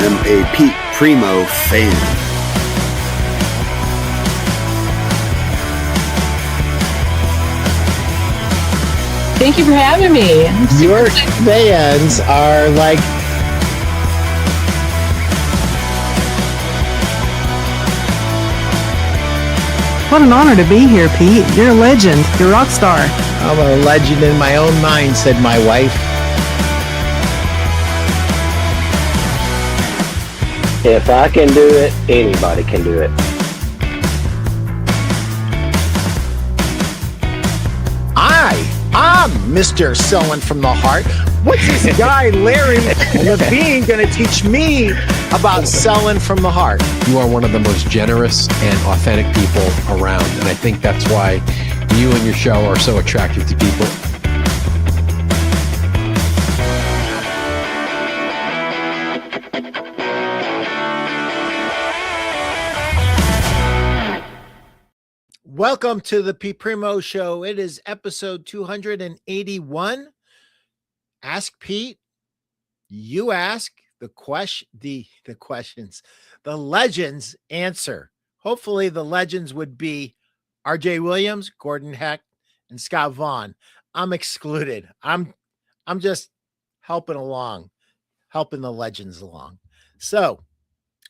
am a Pete Primeau fan. Thank you for having me. Your fans are like... What an honor to be here, Pete. You're a legend. You're a rock star. I'm a legend in my own mind, said my wife. If I can do it, anybody can do it. I'm Mr. Selling from the Heart. What's this guy, Larry Levine, going to teach me about selling from the heart? You are one of the most generous and authentic people around. And I think that's why you and your show are so attractive to people. Welcome to the Pete Primeau Show. It is episode 281. Ask Pete. You ask the questions. The legends answer. Hopefully the legends would be R.J. Williams, Gordon Hecht, and Scott Vaughn. I'm excluded. I'm just helping the legends along. So,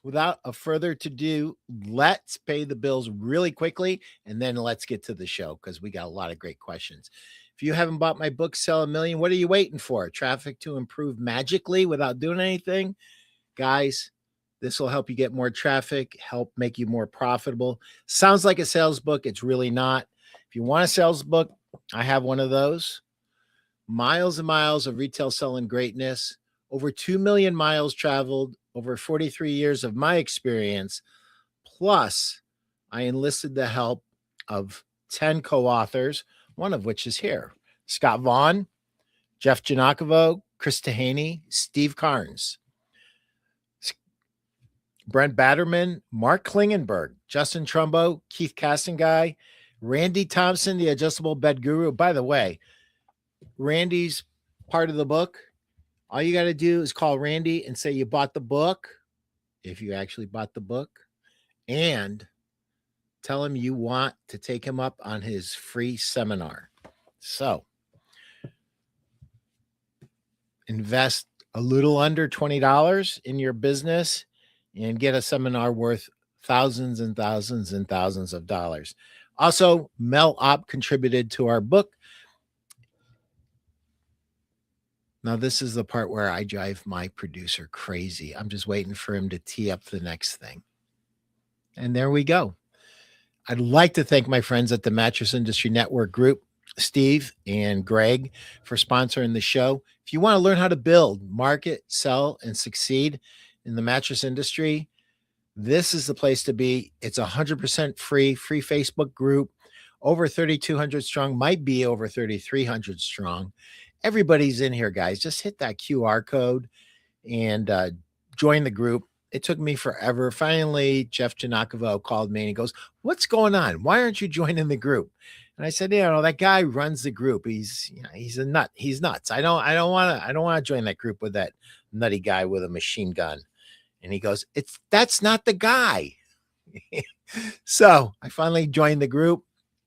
without a further ado, let's pay the bills really quickly, and then let's get to the show because we got a lot of great questions. If you haven't bought my book, Sell a Million, what are you waiting for? Traffic to improve magically without doing anything? Guys, this will help you get more traffic, help make you more profitable. Sounds like a sales book. It's really not. If you want a sales book, I have one of those. Miles and miles of retail selling greatness. Over 2 million miles traveled, over 43 years of my experience. Plus, I enlisted the help of 10 co-authors, one of which is here. Scott Vaughn, Jeff Giannakovo, Chris Tahaney, Steve Carnes, Brent Batterman, Mark Klingenberg, Justin Trumbo, Keith Castanguy, Randy Thompson, the adjustable bed guru. By the way, Randy's part of the book. All you got to do is call Randy and say you bought the book, if you actually bought the book, and tell him you want to take him up on his free seminar. So, invest a little under $20 in your business and get a seminar worth thousands and thousands and thousands of dollars. Also, Mel Opp contributed to our book. Now, this is the part where I drive my producer crazy. I'm just waiting for him to tee up the next thing. And there we go. I'd like to thank my friends at the Mattress Industry Network group, Steve and Greg, for sponsoring the show. If you want to learn how to build, market, sell, and succeed in the mattress industry, this is the place to be. It's 100% free Facebook group, over 3,200 strong, might be over 3,300 strong. Everybody's in here, guys. Just hit that QR code and join the group. It took me forever. Finally, Jeff Giannakovo called me and he goes, "What's going on? Why aren't you joining the group?" And I said, that guy runs the group. He's a nut. He's nuts. I don't want to join that group with that nutty guy with a machine gun. And he goes, that's not the guy. So I finally joined the group.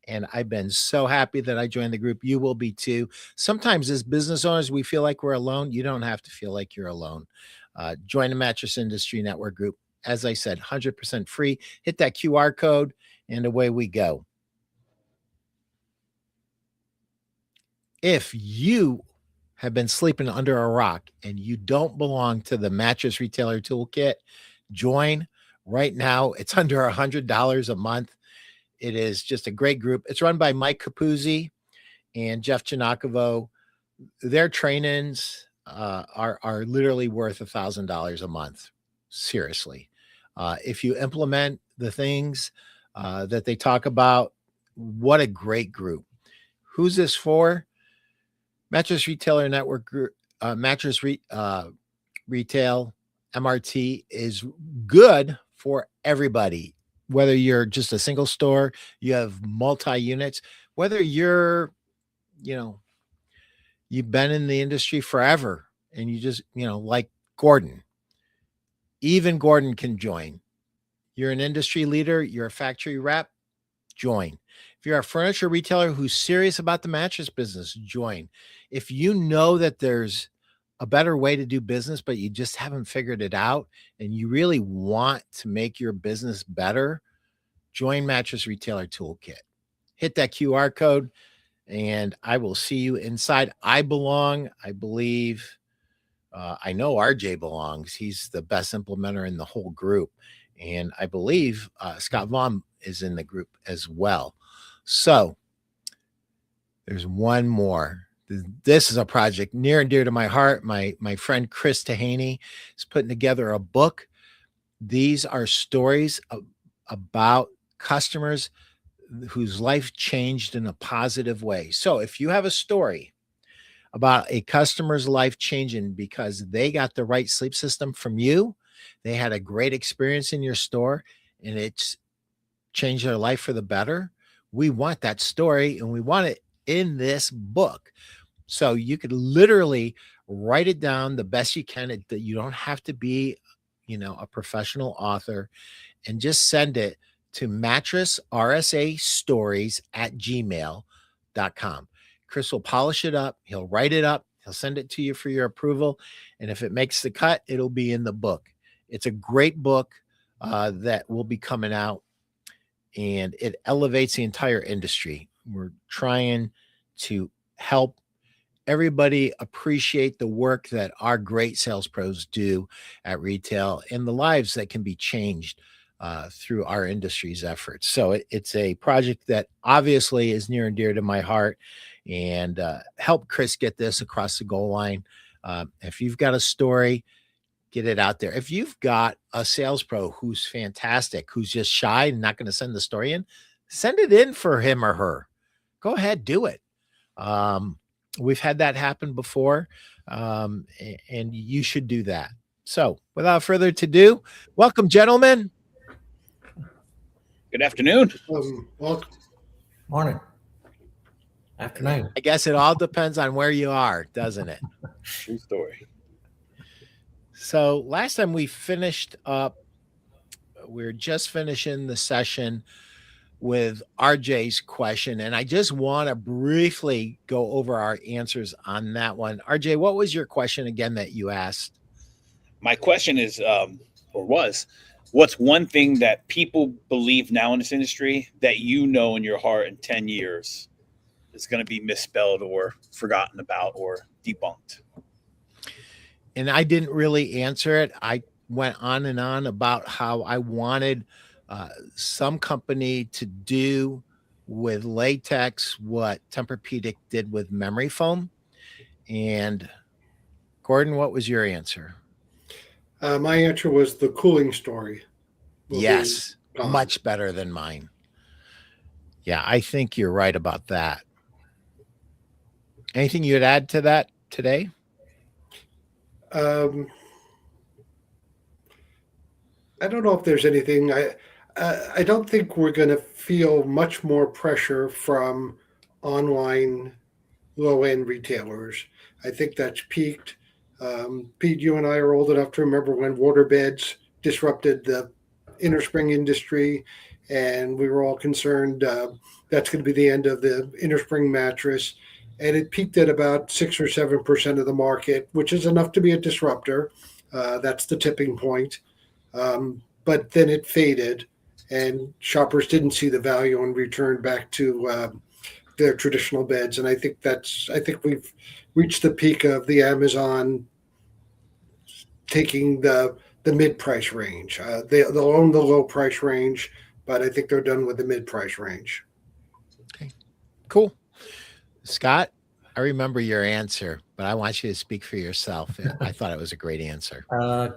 And I've been so happy that I joined the group. You will be too. Sometimes as business owners, we feel like we're alone. You don't have to feel like you're alone. Join the Mattress Industry Network group. As I said, 100% free. Hit that QR code and away we go. If you have been sleeping under a rock and you don't belong to the Mattress Retailer Toolkit, join right now. It's under $100 a month. It is just a great group. It's run by Mike Capuzzi and Jeff Giannakovo. Their trainings are literally worth $1,000 a month. Seriously. If you implement the things that they talk about, what a great group. Who's this for? Mattress Retailer Network Group, Retail, MRT is good for everybody. Whether you're just a single store, you have multi-units, whether you've been in the industry forever and you just, like Gordon, Even Gordon can join. You're an industry leader, you're a factory rep, join. If you're a furniture retailer who's serious about the mattress business, join. If you know that there's a better way to do business, but you just haven't figured it out and you really want to make your business better, join Mattress Retailer Toolkit. Hit that QR code and I will see you inside. I belong, I believe. I know RJ belongs. He's the best implementer in the whole group. And I believe Scott Vaughn is in the group as well. So there's one more. This is a project near and dear to my heart. My friend Chris Tahaney is putting together a book. These are stories about customers whose life changed in a positive way. So if you have a story about a customer's life changing because they got the right sleep system from you, they had a great experience in your store, and it's changed their life for the better, we want that story and we want it in this book. So you could literally write it down the best you can. That you don't have to be, a professional author, and just send it to mattressrsastories@gmail.com. Chris will polish it up. He'll write it up. He'll send it to you for your approval. And if it makes the cut, it'll be in the book. It's a great book that will be coming out, and it elevates the entire industry. We're trying to help everybody appreciate the work that our great sales pros do at retail and the lives that can be changed through our industry's efforts. So it's a project that obviously is near and dear to my heart, and help Chris get this across the goal line. If you've got a story, get it out there. If you've got a sales pro who's fantastic, who's just shy and not going to send the story in, send it in for him or her. Go ahead, do it. We've had that happen before, and you should do that. So without further ado, welcome, gentlemen. Good afternoon. Welcome. Morning. Afternoon. I guess it all depends on where you are, doesn't it? True story. So last time we finished up, we're just finishing the session with RJ's question, and I just want to briefly go over our answers on that one. RJ, what was your question again that you asked? My question is, what's one thing that people believe now in this industry that in your heart in 10 years is going to be misspelled or forgotten about or debunked? And I didn't really answer it. I went on and on about how I wanted some company to do with latex what Tempur-Pedic did with memory foam. And Gordon, what was your answer? My answer was the cooling story. Yes, much better than mine. Yeah, I think you're right about that. Anything you'd add to that today? I don't know if there's anything. I don't think we're going to feel much more pressure from online low-end retailers. I think that's peaked. Pete, you and I are old enough to remember when water beds disrupted the innerspring industry, and we were all concerned that's going to be the end of the innerspring mattress. And it peaked at about 6 or 7% of the market, which is enough to be a disruptor. That's the tipping point. But then it faded, and shoppers didn't see the value and returned back to their traditional beds. And I think we've reached the peak of the Amazon taking the mid-price range. They'll own the low price range, but I think they're done with the mid-price range. Okay, cool. Scott, I remember your answer, but I want you to speak for yourself. I thought it was a great answer.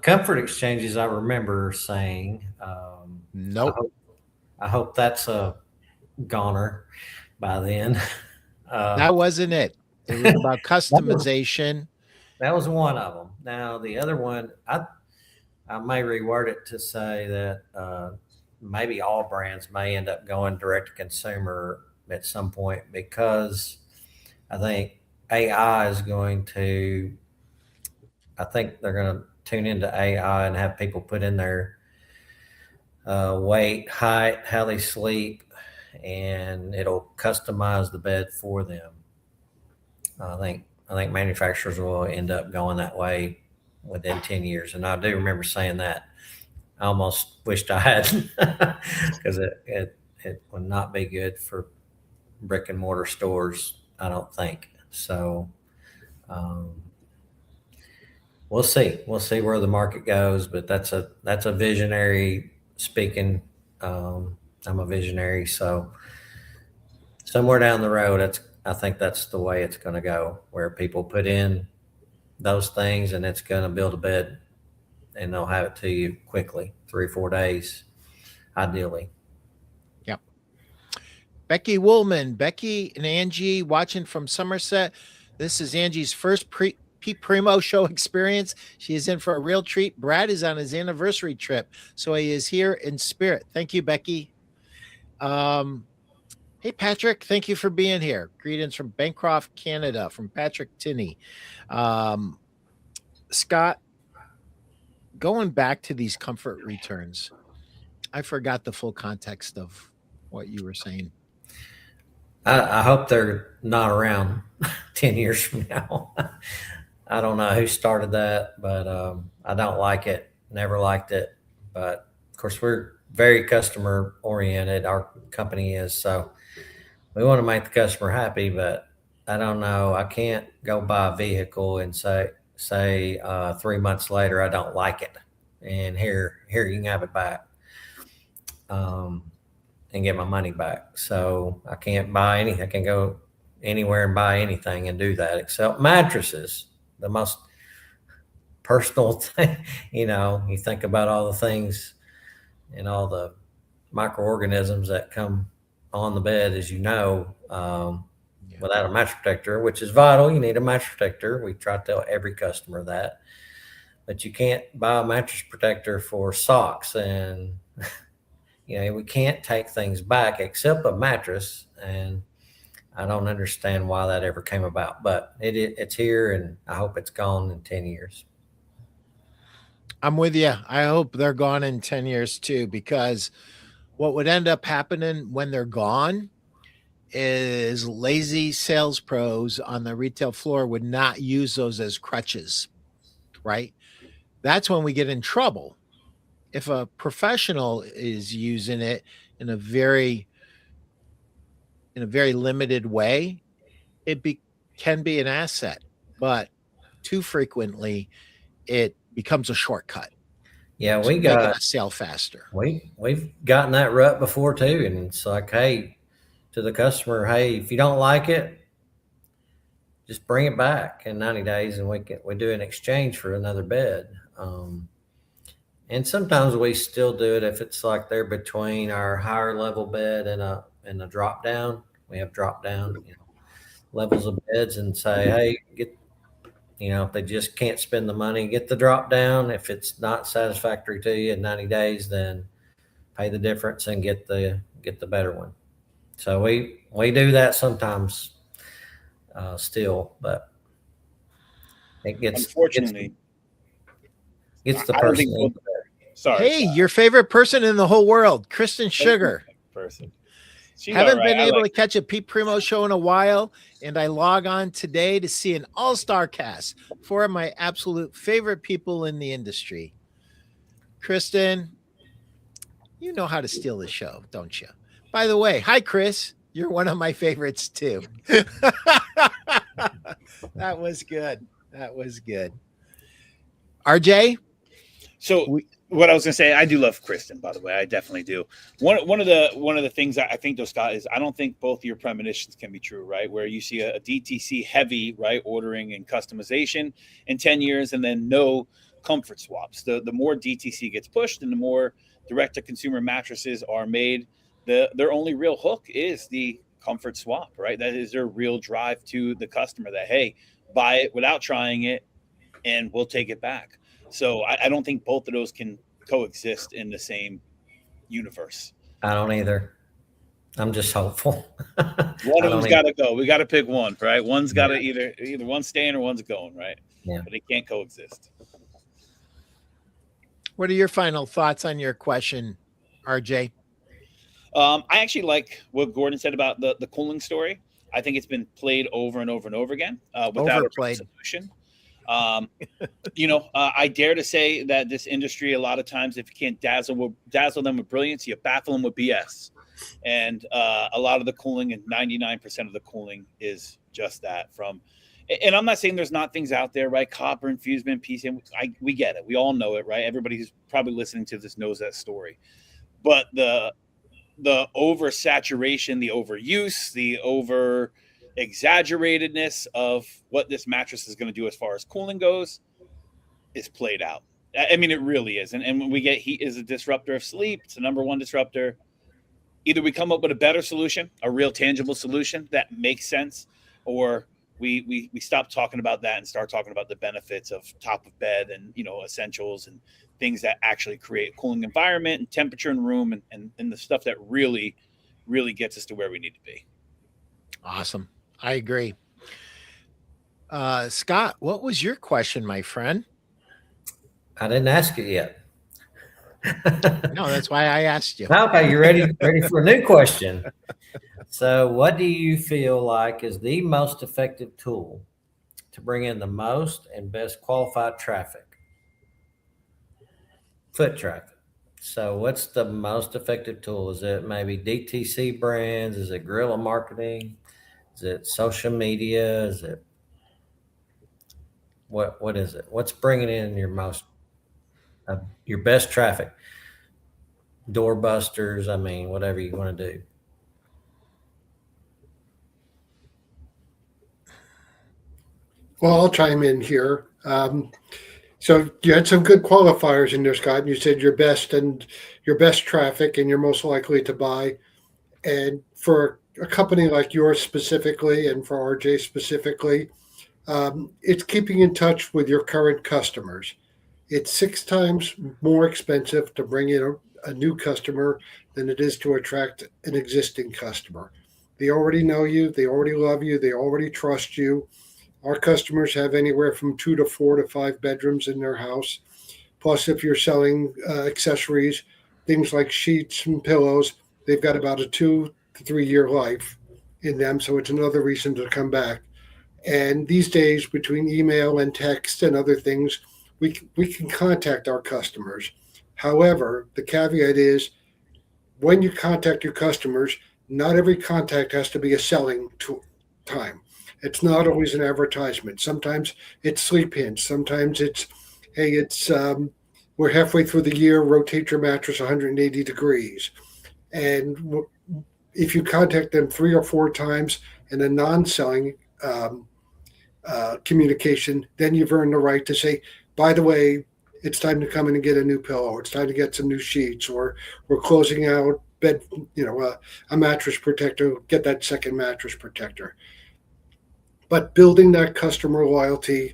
Comfort exchanges, I remember saying. Nope. I hope that's a goner by then. That wasn't it. It was about customization. That was one of them. Now, the other one, I may reword it to say that maybe all brands may end up going direct to consumer at some point, because I think AI is going to, I think they're going to tune into AI and have people put in their weight, height, how they sleep, and it'll customize the bed for them. I think manufacturers will end up going that way within 10 years. And I do remember saying that. I almost wished I hadn't, because it would not be good for brick and mortar stores, I don't think. So we'll see where the market goes, but that's a visionary speaking. I'm a visionary, so somewhere down the road, I think that's the way it's going to go, where people put in those things and it's going to build a bed and they'll have it to you quickly, 3 or 4 days, ideally. Yep. Becky Woolman, Becky and Angie watching from Somerset. This is Angie's first Pete Primeau show experience. She is in for a real treat. Brad is on his anniversary trip, so he is here in spirit. Thank you, Becky. Hey, Patrick, thank you for being here. Greetings from Bancroft, Canada, from Patrick Tinney. Scott, going back to these comfort returns, I forgot the full context of what you were saying. I hope they're not around 10 years from now. I don't know who started that, but I don't like it. Never liked it. But of course, we're very customer oriented. Our company is, so we want to make the customer happy. But I don't know. I can't go buy a vehicle and say 3 months later I don't like it, and here you can have it back, and get my money back. So I can't buy anything. I can go anywhere and buy anything and do that, except mattresses. The most personal thing, you think about all the things and all the microorganisms that come on the bed, as without a mattress protector, which is vital. You need a mattress protector. We try to tell every customer that, but you can't buy a mattress protector for socks, and we can't take things back except a mattress. And I don't understand why that ever came about, but it's here, and I hope it's gone in 10 years. I'm with you. I hope they're gone in 10 years too, because what would end up happening when they're gone is lazy sales pros on the retail floor would not use those as crutches, right? That's when we get in trouble. If a professional is using it in a very limited way, it can be an asset, but too frequently it becomes a shortcut. Yeah, we got a sale faster. We've gotten that rut before too, and it's like, hey, to the customer, hey, if you don't like it, just bring it back in 90 days, and we do an exchange for another bed. And sometimes we still do it if it's like they're between our higher level bed and a drop down. We have drop down levels of beds, and say, hey, if they just can't spend the money, get the drop down. If it's not satisfactory to you in 90 days, then pay the difference and get the better one. So we do that sometimes still, but it gets, unfortunately, gets the person. Sorry. Hey, your favorite person in the whole world, Kristen Sugar. Person. Haven't been able to catch a Pete Primeau show in a while, and I log on today to see an all-star cast. 4 of my absolute favorite people in the industry. Kristen, you know how to steal the show, don't you? By the way, hi, Chris. You're one of my favorites, too. That was good. RJ? So what I was going to say, I do love Kristen, by the way. I definitely do. One of the things I think, though, Scott, is I don't think both your premonitions can be true, right? Where you see a DTC heavy, right, ordering and customization in 10 years, and then no comfort swaps. The more DTC gets pushed and the more direct-to-consumer mattresses are made, their only real hook is the comfort swap, right? That is their real drive to the customer that, hey, buy it without trying it, and we'll take it back. So I don't think both of those can coexist in the same universe. I don't either. I'm just hopeful. One of them's got to go. We got to pick one, right? One's got to either one's staying or one's going, right? Yeah. But they can't coexist. What are your final thoughts on your question, RJ? I actually like what Gordon said about the cooling story. I think it's been played over and over and over again without a real solution. I dare to say that this industry, a lot of times, if you can't dazzle them with brilliance, you baffle them with BS. And a lot of the cooling, and 99% of the cooling, is just that. And I'm not saying there's not things out there, right? Copper infusement, PCM, we get it. We all know it, right? Everybody who's probably listening to this knows that story. But the oversaturation, the overuse, the over exaggeratedness of what this mattress is going to do as far as cooling goes is played out. I mean, it really is. And when we get heat is a disruptor of sleep, it's the number one disruptor. Either we come up with a better solution, a real tangible solution that makes sense, or we stop talking about that and start talking about the benefits of top of bed and, essentials and things that actually create a cooling environment and temperature in room and the stuff that really, really gets us to where we need to be. Awesome. I agree. Scott, what was your question, my friend? I didn't ask it yet. No, that's why I asked you. Okay, you ready for a new question? So what do you feel like is the most effective tool to bring in the most and best qualified traffic? Foot traffic. So what's the most effective tool? Is it maybe DTC brands? Is it guerrilla marketing? Is it social media? Is it what is it? What's bringing in your best traffic? Doorbusters, whatever you want to do. Well, I'll chime in here. So you had some good qualifiers in there, Scott. And you said your best traffic and you're most likely to buy. And for a company like yours specifically, and for RJ specifically, it's keeping in touch with your current customers. It's 6 times more expensive to bring in a new customer than it is to attract an existing customer. They already know you. They already love you. They already trust you. Our customers have anywhere from 2 to 4 to 5 bedrooms in their house. Plus, if you're selling accessories, things like sheets and pillows, they've got about a 2 to 3 year life in them. So it's another reason to come back. And these days, between email and text and other things, we can contact our customers. However, the caveat is when you contact your customers, not every contact has to be a selling time. It's not always an advertisement. Sometimes it's sleep hints. Sometimes it's, hey, we're halfway through the year, rotate your mattress 180 degrees. And if you contact them 3 or 4 times in a non-selling communication, then you've earned the right to say, by the way, it's time to come in and get a new pillow. It's time to get some new sheets, or we're closing out a mattress protector. Get that second mattress protector. But building that customer loyalty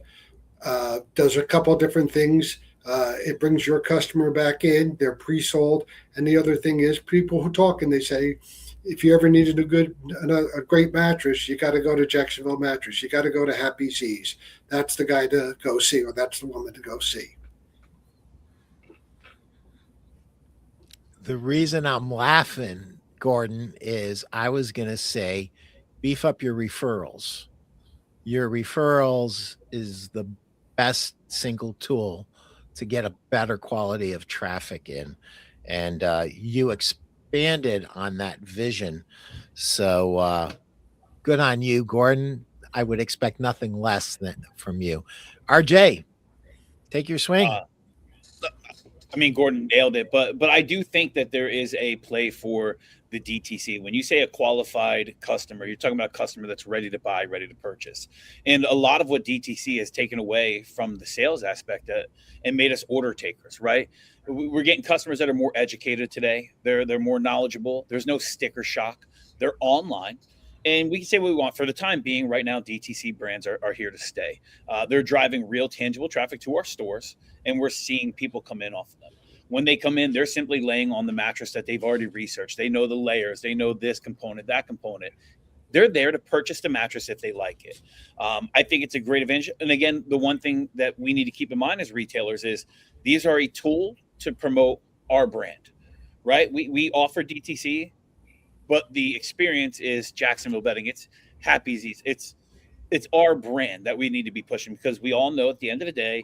does a couple of different things. It brings your customer back in. They're pre-sold. And the other thing is people who talk and they say, if you ever needed a great mattress, you got to go to Jacksonville Mattress. You got to go to Happy Z's. That's the guy to go see, or that's the woman to go see. The reason I'm laughing, Gordon, is I was going to say beef up your referrals. Your referrals is the best single tool to get a better quality of traffic in. And you expanded on that vision. So good on you, Gordon. I would expect nothing less from you. RJ, take your swing. Gordon nailed it, but I do think that there is a play for the DTC. When you say a qualified customer, you're talking about a customer that's ready to buy, ready to purchase. And a lot of what DTC has taken away from the sales aspect and made us order takers, right? We're getting customers that are more educated today. They're more knowledgeable. There's no sticker shock. They're online. And we can say what we want. For the time being, right now, DTC brands are here to stay. They're driving real tangible traffic to our stores, and we're seeing people come in off of them. When they come in, they're simply laying on the mattress that they've already researched. They know the layers. They know this component, that component. They're there to purchase the mattress if they like it. I think it's a great advantage. And again, the one thing that we need to keep in mind as retailers is these are a tool to promote our brand, right? We offer DTC, but the experience is Jacksonville Bedding. It's Happy Z's. It's our brand that we need to be pushing, because we all know at the end of the day,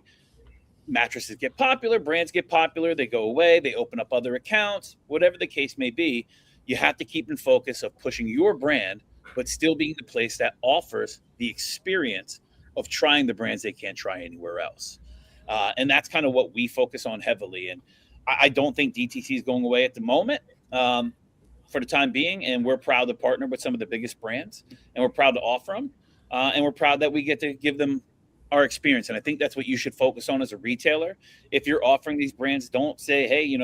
mattresses get popular, brands get popular, they go away, they open up other accounts, whatever the case may be. You have to keep in focus of pushing your brand, but still being the place that offers the experience of trying the brands they can't try anywhere else. And that's kind of what we focus on heavily. And I don't think DTC is going away at the moment, for the time being. And we're proud to partner with some of the biggest brands, and we're proud to offer them. And we're proud that we get to give them our experience. And I think that's what you should focus on as a retailer. If you're offering these brands, don't say, hey,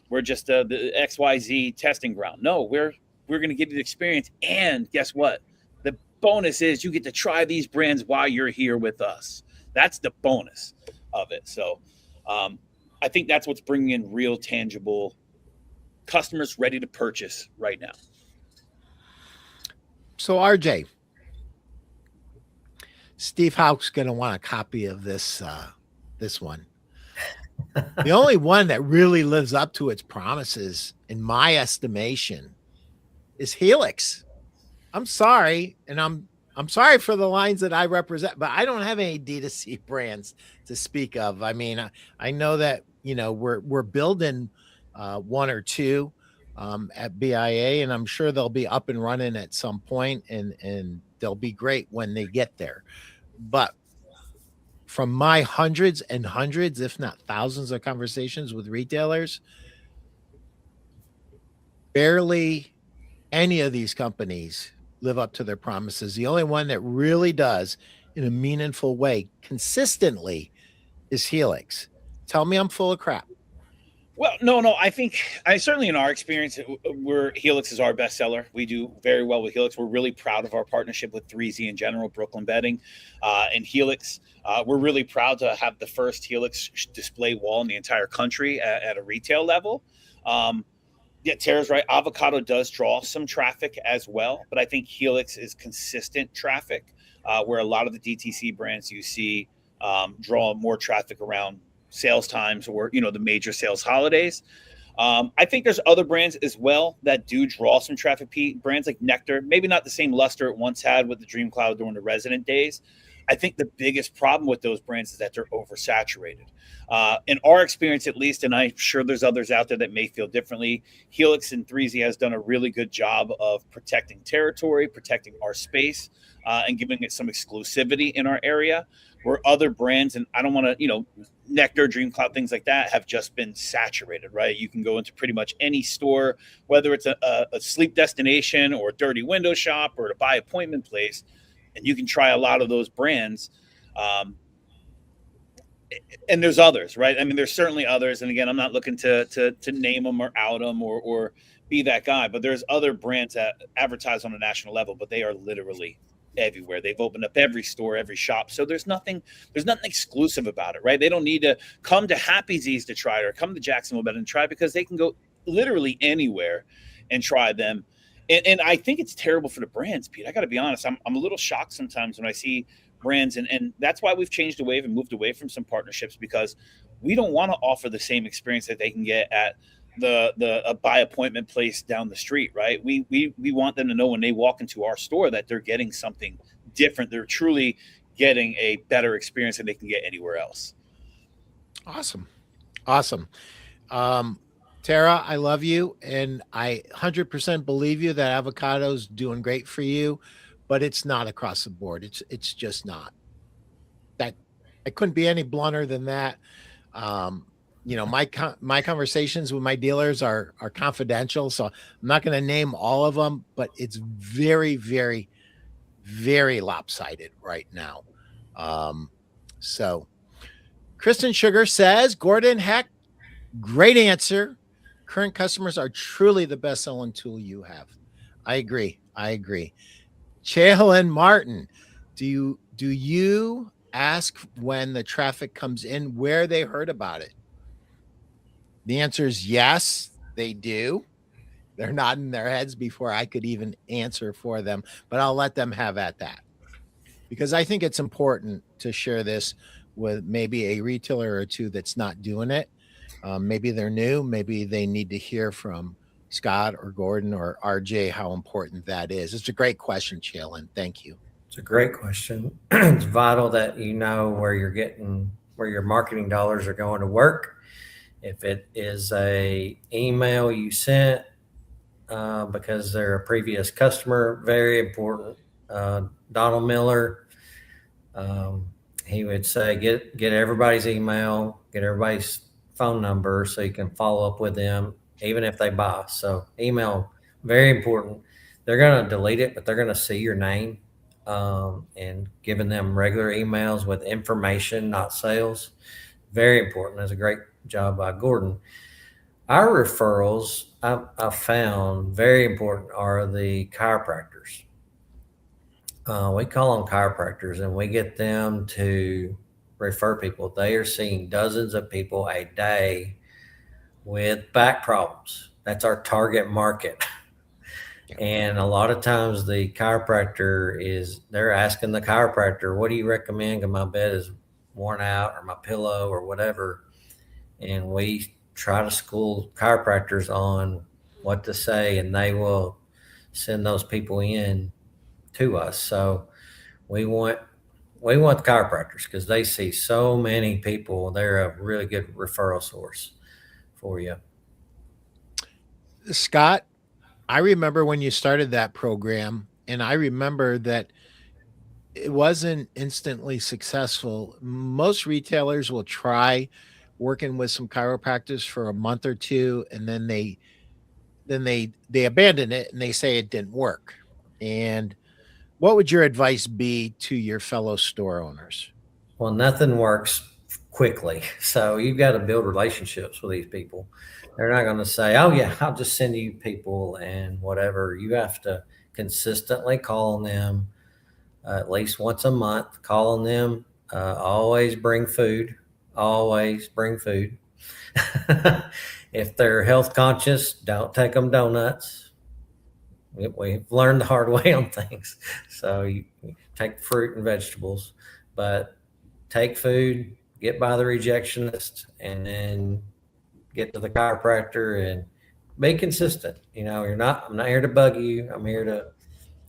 we're just the XYZ testing ground. No, we're going to give you the experience. And guess what? The bonus is you get to try these brands while you're here with us. That's the bonus of it. So I think that's what's bringing in real tangible customers ready to purchase right now. So RJ, Steve Hauk's going to want a copy of this one. The only one that really lives up to its promises, in my estimation, is Helix. I'm sorry, and I'm sorry for the lines that I represent, but I don't have any D2C brands to speak of. I mean, I know that we're building one or two at BIA, and I'm sure they'll be up and running at some point, and they'll be great when they get there. But from my hundreds and hundreds, if not thousands of conversations with retailers, barely any of these companies live up to their promises. The only one that really does in a meaningful way consistently is Helix. Tell me I'm full of crap. Well, no. I think certainly in our experience, Helix is our best seller. We do very well with Helix. We're really proud of our partnership with 3Z in general, Brooklyn Bedding, and Helix. We're really proud to have the first Helix display wall in the entire country at a retail level. Yeah, Tara's right. Avocado does draw some traffic as well, but I think Helix is consistent traffic, where a lot of the DTC brands you see draw more traffic around sales times or the major sales holidays. I think there's other brands as well that do draw some traffic. Brands like Nectar, maybe not the same luster it once had with the Dream Cloud during the Resident days. I think the biggest problem with those brands is that they're oversaturated. In our experience, at least, and I'm sure there's others out there that may feel differently, Helix and 3Z has done a really good job of protecting territory, protecting our space, and giving it some exclusivity in our area, where other brands, and I don't want to, Nectar, Dream Cloud, things like that, have just been saturated, right? You can go into pretty much any store, whether it's a sleep destination or a dirty window shop or a by appointment place, and you can try a lot of those brands. And there's others, right? I mean, there's certainly others. And again, I'm not looking to name them or out them or be that guy, but there's other brands that advertise on a national level, but they are literally everywhere. They've opened up every store, every shop. So there's nothing exclusive about it, right? They don't need to come to Happy Z's to try it or come to Jacksonville Bedding and try it, because they can go literally anywhere and try them. And I think it's terrible for the brands, Pete. I got to be honest. I'm a little shocked sometimes when I see brands, and that's why we've changed away and moved away from some partnerships, because we don't want to offer the same experience that they can get at the by appointment place down the street, right? We want them to know when they walk into our store that they're getting something different. They're truly getting a better experience than they can get anywhere else. Awesome. Tara, I love you, and I 100% believe you that avocado's doing great for you, but it's not across the board. It's just not. That I couldn't be any blunter than that. My conversations with my dealers are confidential, so I'm not going to name all of them, but it's very, very, very lopsided right now. So Kristen Sugar says, Gordon Hecht, great answer. Current customers are truly the best selling tool you have. I agree. Chalyn Martin, do you ask when the traffic comes in where they heard about it? The answer is yes, they do. They're nodding their heads before I could even answer for them, but I'll let them have at that, because I think it's important to share this with maybe a retailer or two that's not doing it. Maybe they're new. Maybe they need to hear from Scott or Gordon or RJ how important that is. It's a great question, Challen. Thank you. It's a great question. It's vital that you know where your marketing dollars are going to work. If it is a email you sent because they're a previous customer, very important. Donald Miller, he would say, get everybody's email, get everybody's phone number so you can follow up with them, even if they buy. So email, very important. They're going to delete it, but they're going to see your name, and giving them regular emails with information, not sales. Very important. That's a great job by Gordon. Our referrals, I found very important, are the chiropractors. We call them chiropractors, and we get them to refer people. They are seeing dozens of people a day with back problems. That's our target market. And a lot of times the chiropractor they're asking the chiropractor, what do you recommend? Because my bed is worn out, or my pillow, or whatever. And we try to school chiropractors on what to say, and they will send those people in to us. So we want the chiropractors because they see so many people. They're a really good referral source for you. Scott, I remember when you started that program, and I remember that it wasn't instantly successful. Most retailers will try working with some chiropractors for a month or two, and then they abandon it and they say it didn't work. And what would your advice be to your fellow store owners? Well, nothing works quickly. So you've got to build relationships with these people. They're not going to say, oh yeah, I'll just send you people and whatever. You have to consistently call on them at least once a month, call on them. Always bring food. Always bring food. If they're health conscious, don't take them donuts. We've learned the hard way on things. So you take fruit and vegetables, but take food, get by the rejectionist, and then get to the chiropractor and be consistent. I'm not here to bug you. I'm here to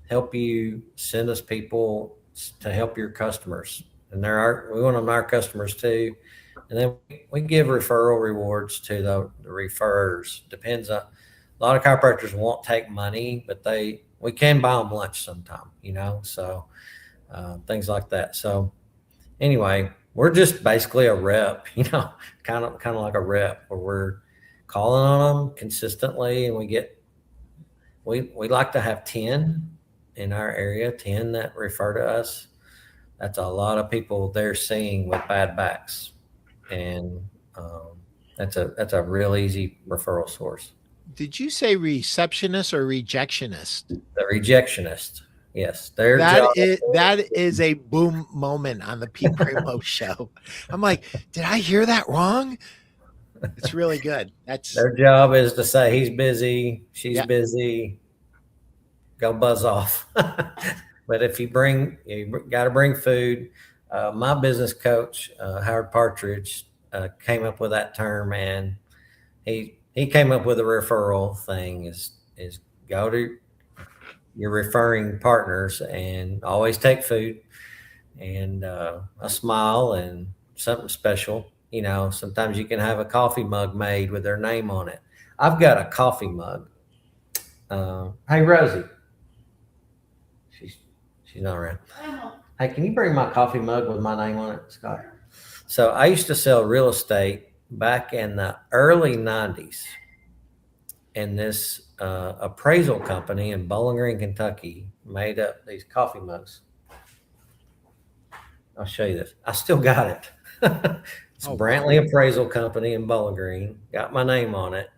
help you. Send us people to help your customers. And we want them our customers too. And then we give referral rewards to the referrers. Depends on, a lot of chiropractors won't take money, but we can buy them lunch sometime, so things like that. So anyway, we're just basically a rep, kind of like a rep, where we're calling on them consistently, and we like to have 10 in our area, 10 that refer to us. That's a lot of people they're seeing with bad backs, and that's a real easy referral source. Did you say receptionist or rejectionist? The rejectionist. Yes. That is a boom moment on the Pete Primeau show. I'm like, did I hear that wrong? It's really good. That's their job, is to say he's busy, she's busy, go buzz off. But if you got to bring food. My business coach, Howard Partridge, came up with that term, and he came up with a referral thing is go to your referring partners and always take food and a smile and something special. Sometimes you can have a coffee mug made with their name on it. I've got a coffee mug. Hey, Rosie. She's not around. Hey, can you bring my coffee mug with my name on it, Scott? So I used to sell real estate back in the early 90s. And this appraisal company in Bowling Green, Kentucky, made up these coffee mugs. I'll show you this. I still got it. It's Brantley Appraisal Company in Bowling Green. Got my name on it.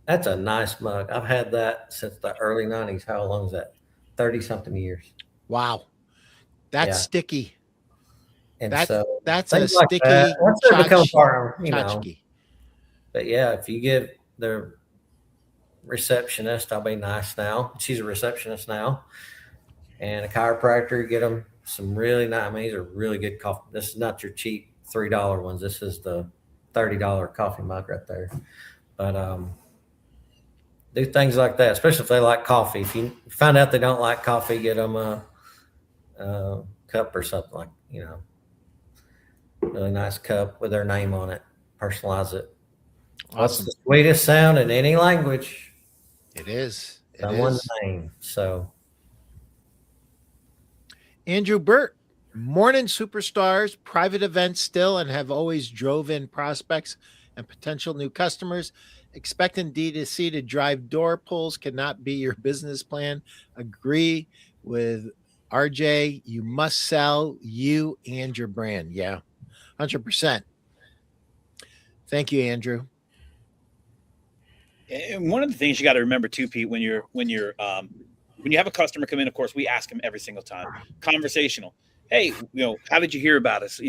That's a nice mug. I've had that since the early 90s. How long is that? 30-something years. Wow. That's sticky. And that's a a sticky tchotchke. But yeah, if you give the receptionist, I'll be nice now. She's a receptionist now. And a chiropractor, get them some really nice, these are really good coffee. This is not your cheap $3 ones. This is the $30 coffee mug right there. But do things like that, especially if they like coffee. If you find out they don't like coffee, get them a cup or something, like, really nice cup with their name on it. Personalize it. Awesome. What's the sweetest sound in any language? It is. Someone's name. So, Andrew Burt, morning superstars, private events still, and have always drove in prospects and potential new customers. Expecting D2C to drive door pulls cannot be your business plan. Agree with RJ. You must sell you and your brand. Yeah, 100%. Thank you, Andrew. And one of the things you got to remember too, Pete, when you have a customer come in, of course, we ask them every single time, conversational. Hey, how did you hear about us?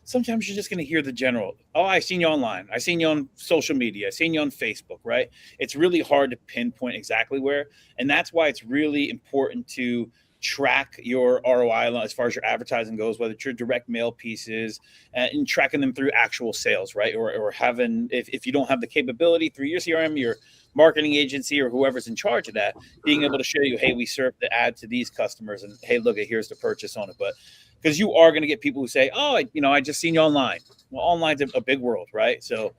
Sometimes you're just going to hear the general. Oh, I seen you online. I seen you on social media. I seen you on Facebook, right? It's really hard to pinpoint exactly where. And that's why it's really important to track your ROI as far as your advertising goes, whether it's your direct mail pieces and tracking them through actual sales, right? Or having, if you don't have the capability through your CRM, your marketing agency or whoever's in charge of that, being able to show you, hey, we serve the ad to these customers, and hey, look, here's the purchase on it. But because you are going to get people who say, oh, I just seen you online. Well, online's a big world, right? So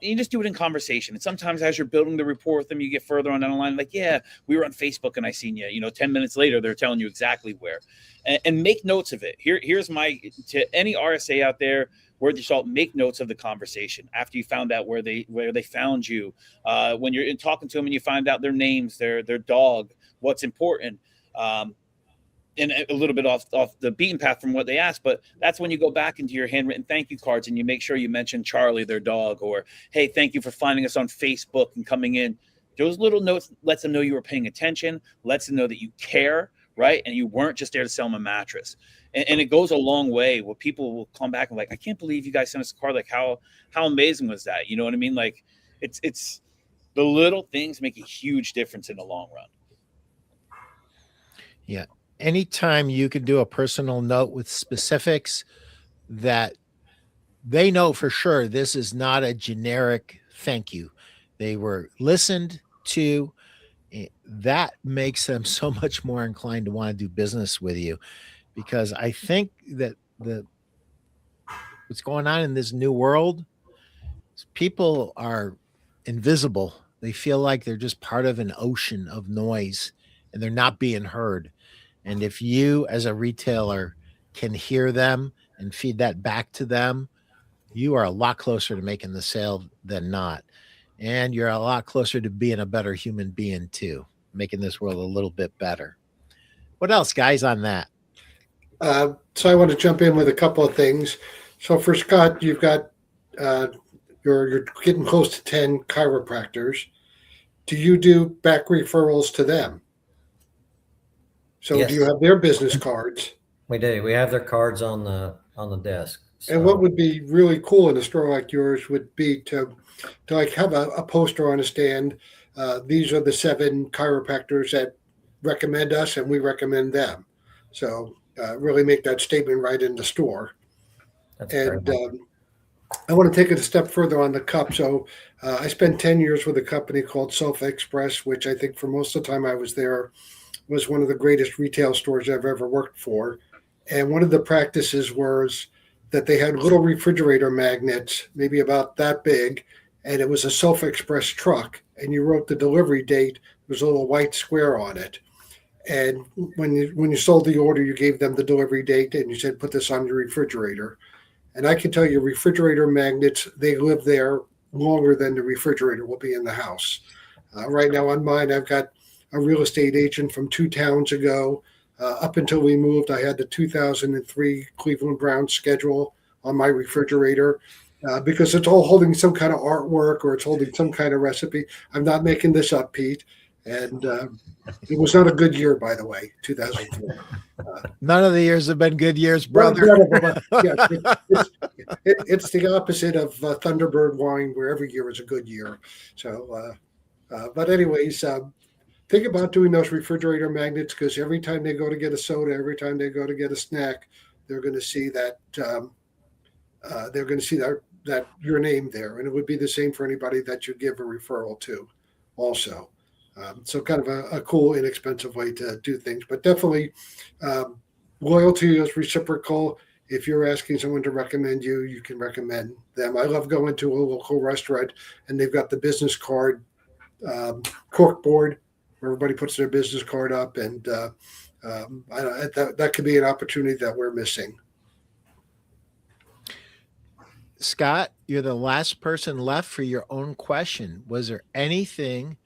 you just do it in conversation. And sometimes as you're building the rapport with them, you get further on down the line, like, yeah, we were on Facebook and I seen you. 10 minutes later, they're telling you exactly where. And make notes of it. Here's to any RSA out there, worth your salt, make notes of the conversation after you found out where they found you. When you're talking to them and you find out their names, their dog, what's important. And a little bit off the beaten path from what they asked, but that's when you go back into your handwritten thank you cards and you make sure you mention Charlie, their dog, or, hey, thank you for finding us on Facebook and coming in. Those little notes lets them know you were paying attention, lets them know that you care, right? And you weren't just there to sell them a mattress. And it goes a long way where people will come back and like, I can't believe you guys sent us a card. Like, how amazing was that? You know what I mean? Like, it's the little things make a huge difference in the long run. Yeah. Anytime you can do a personal note with specifics that they know for sure this is not a generic thank you. They were listened to. That makes them so much more inclined to want to do business with you, because I think that what's going on in this new world is people are invisible. They feel like they're just part of an ocean of noise and they're not being heard. And if you as a retailer can hear them and feed that back to them, you are a lot closer to making the sale than not. And you're a lot closer to being a better human being too, making this world a little bit better. What else, guys, on that? So I want to jump in with a couple of things. So for Scott, you've got you're getting close to 10 chiropractors. Do you do back referrals to them? So yes. Do you have their business cards? We do. We have their cards on the desk. So. And what would be really cool in a store like yours would be to like have a poster on a stand. These are the 7 chiropractors that recommend us, and we recommend them. So really make that statement right in the store. That's and I want to take it a step further on the cup. So I spent 10 years with a company called Sofa Express, which I think for most of the time I was there was one of the greatest retail stores I've ever worked for. And one of the practices was that they had little refrigerator magnets, maybe about that big, and it was a Sofa Express truck. And you wrote the delivery date. There was a little white square on it. And when you sold the order, you gave them the delivery date and you said, put this on your refrigerator. And I can tell you refrigerator magnets, they live there longer than the refrigerator will be in the house. Right now on mine, I've got a real estate agent from 2 towns ago. Up until we moved, I had the 2003 Cleveland Browns schedule on my refrigerator because it's all holding some kind of artwork or it's holding some kind of recipe. I'm not making this up, Pete. And it was not a good year, by the way, 2004. None of the years have been good years, brother. It's the opposite of Thunderbird wine, where every year is a good year. So, but anyways, think about doing those refrigerator magnets, because every time they go to get a soda, every time they go to get a snack, they're going to see that that your name there. And it would be the same for anybody that you give a referral to also. So kind of a cool, inexpensive way to do things, but definitely loyalty is reciprocal. If you're asking someone to recommend you, you can recommend them. I love going to a local restaurant and they've got the business card cork board where everybody puts their business card up, and that could be an opportunity that we're missing. Scott, you're the last person left for your own question. Was there anything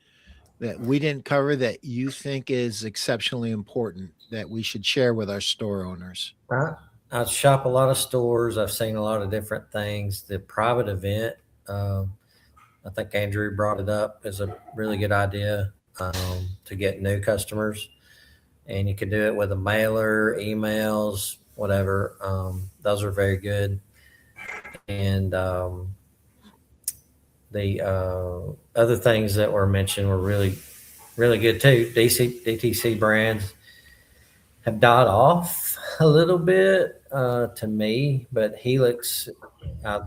that we didn't cover that you think is exceptionally important that we should share with our store owners? I shop a lot of stores. I've seen a lot of different things. The private event, I think Andrew brought it up, is a really good idea to get new customers. And you can do it with a mailer, emails, whatever. Those are very good. And the other things that were mentioned were really, really good too. DTC brands have died off a little bit to me, but Helix, from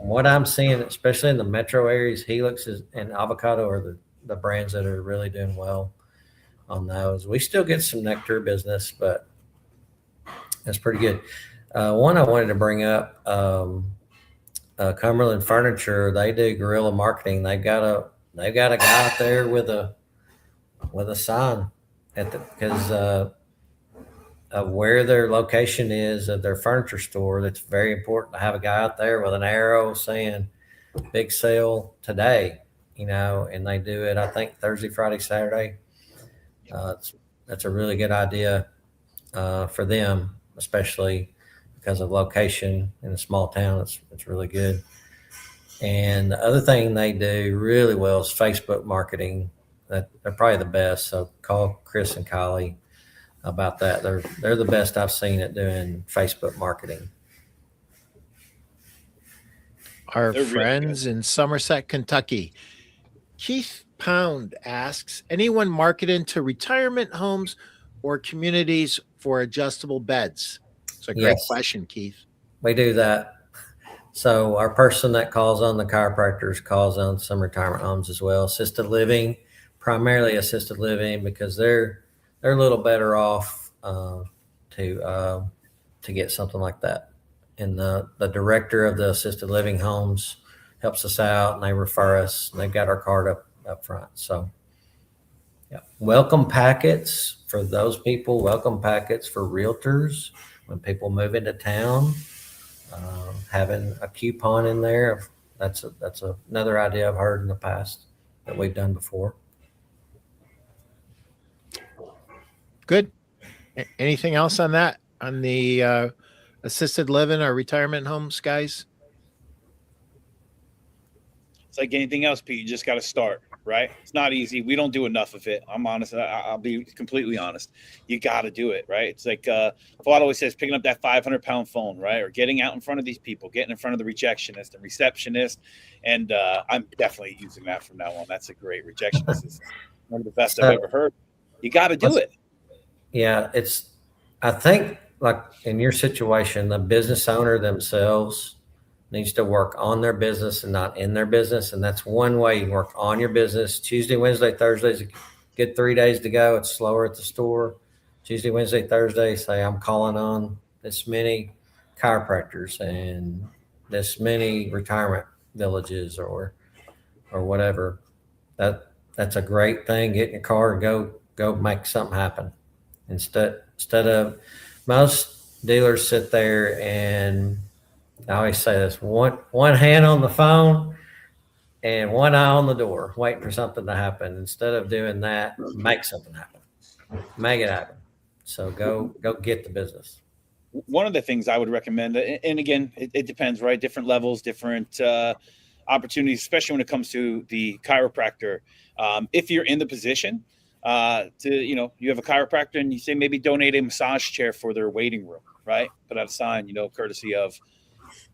what I'm seeing, especially in the metro areas, Helix and Avocado are the brands that are really doing well on those. We still get some Nectar business, but that's pretty good. One I wanted to bring up, Cumberland Furniture, they do guerrilla marketing. They've got a guy out there with a sign because of where their location is of their furniture store. It's very important to have a guy out there with an arrow saying big sale today, and they do it, I think, Thursday, Friday, Saturday. That's a really good idea for them, especially because of location in a small town. It's really good. And the other thing they do really well is Facebook marketing. They're probably the best. So call Chris and Kylie about that. They're the best I've seen at doing Facebook marketing. Our friends in Somerset, Kentucky. Keith Pound asks, anyone marketing to retirement homes or communities for adjustable beds? It's a great question, Keith. We do that. So our person that calls on the chiropractors calls on some retirement homes as well. Assisted living, primarily assisted living, because they're a little better off to get something like that. And the director of the assisted living homes helps us out, and they refer us, and they've got our card up front. So yeah, welcome packets for those people, welcome packets for realtors when people move into town. Having a coupon in there, that's another idea I've heard in the past that we've done before. Good. Anything else on that, on the assisted living or retirement homes, guys? It's like anything else, Pete. You just got to start, right? It's not easy. We don't do enough of it. I'm honest. I'll be completely honest. You got to do it, right? It's like Vlad always says, picking up that 500-pound phone, right? Or getting out in front of these people, getting in front of the rejectionist and receptionist. And I'm definitely using that from now on. That's a great rejectionist. It's one of the best I've ever heard. You got to do it. Yeah, I think, like in your situation, the business owner themselves needs to work on their business and not in their business. And that's one way you can work on your business. Tuesday, Wednesday, Thursday is a good 3 days to go. It's slower at the store. Tuesday, Wednesday, Thursday, say I'm calling on this many chiropractors and this many retirement villages or whatever. That's a great thing. Get in your car and go make something happen. Instead of, most dealers sit there and, I always say this, one hand on the phone and one eye on the door, waiting for something to happen. Instead of doing that, make something happen. Make it happen. So go get the business. One of the things I would recommend, and again, it depends, right? Different levels, different opportunities, especially when it comes to the chiropractor. If you're in the position you have a chiropractor and you say maybe donate a massage chair for their waiting room, right? Put out a sign, courtesy of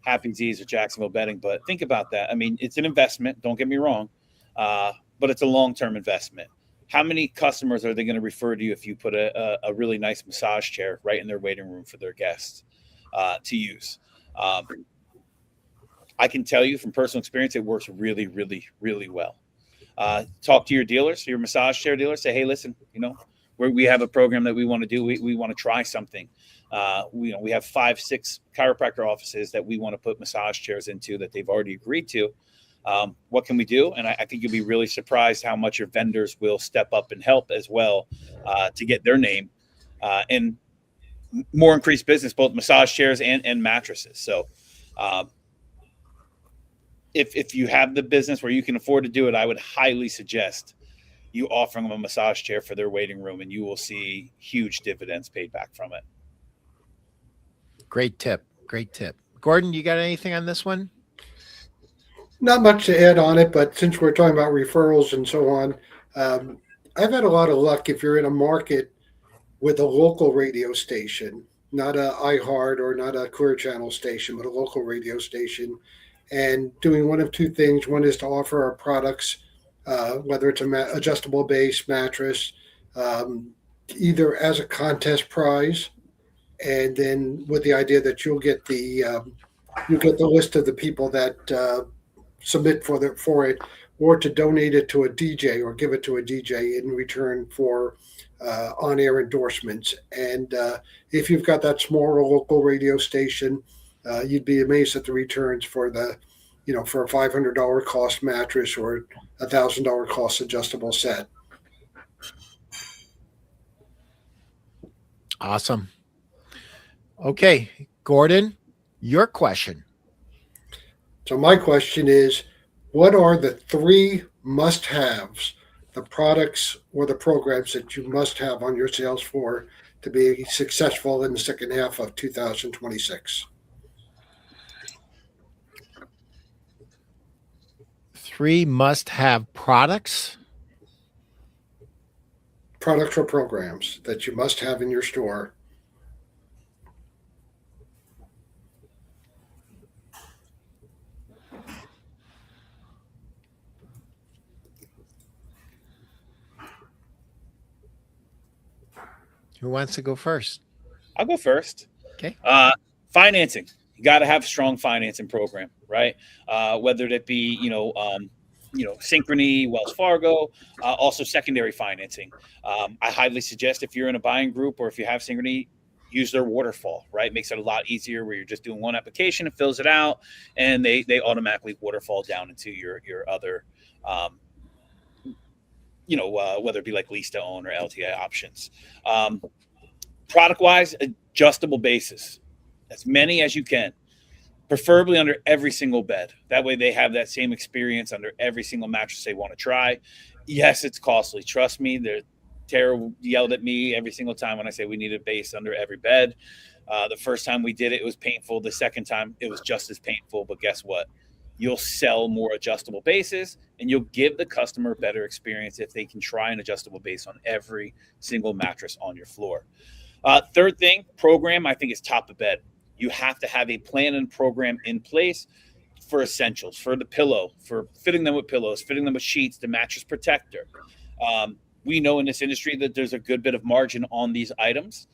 Happy Z's or Jacksonville Bedding. But think about that. I mean, it's an investment. Don't get me wrong, but it's a long-term investment. How many customers are they going to refer to you if you put a really nice massage chair right in their waiting room for their guests to use? I can tell you from personal experience, it works really, really, really well. Talk to your dealers, your massage chair dealers. Say, hey, listen, we have a program that we want to do. We want to try something. We have 5-6 chiropractor offices that we want to put massage chairs into that they've already agreed to. What can we do? And I think you'll be really surprised how much your vendors will step up and help as well to get their name and more increased business, both massage chairs and mattresses. So if you have the business where you can afford to do it, I would highly suggest you offering them a massage chair for their waiting room, and you will see huge dividends paid back from it. Great tip. Great tip. Gordon, you got anything on this one? Not much to add on it, but since we're talking about referrals and so on, I've had a lot of luck if you're in a market with a local radio station, not a iHeart or not a Clear Channel station, but a local radio station, and doing one of two things. One is to offer our products, whether it's adjustable base mattress, either as a contest prize, and then with the idea that you'll get the list of the people that submit for it, or to donate it to a DJ or give it to a DJ in return for on-air endorsements. And if you've got that smaller local radio station, you'd be amazed at the returns for for a $500 cost mattress or $1,000 cost adjustable set. Awesome. Okay, Gordon, your question. So my question is, what are the 3 must-haves, the products or the programs that you must have on your sales floor to be successful in the second half of 2026? 3 must-have products? Products or programs that you must have in your store. Who wants to go first? I'll go first. Okay. Financing. You got to have a strong financing program, right? Whether it be, Synchrony, Wells Fargo, also secondary financing. I highly suggest if you're in a buying group or if you have Synchrony, use their waterfall, right? Makes it a lot easier where you're just doing one application, it fills it out, and they automatically waterfall down into your other, whether it be like lease to own or LTA options. Product-wise, adjustable bases, as many as you can, preferably under every single bed. That way they have that same experience under every single mattress they want to try. Yes, it's costly. Trust me, Tara yelled at me every single time when I say we need a base under every bed. The first time we did it, it was painful. The second time, it was just as painful. But guess what? You'll sell more adjustable bases, and you'll give the customer a better experience if they can try an adjustable base on every single mattress on your floor. Third thing, program, I think, is top of bed. You have to have a plan and program in place for essentials, for the pillow, for fitting them with pillows, fitting them with sheets, the mattress protector. We know in this industry that there's a good bit of margin on these items,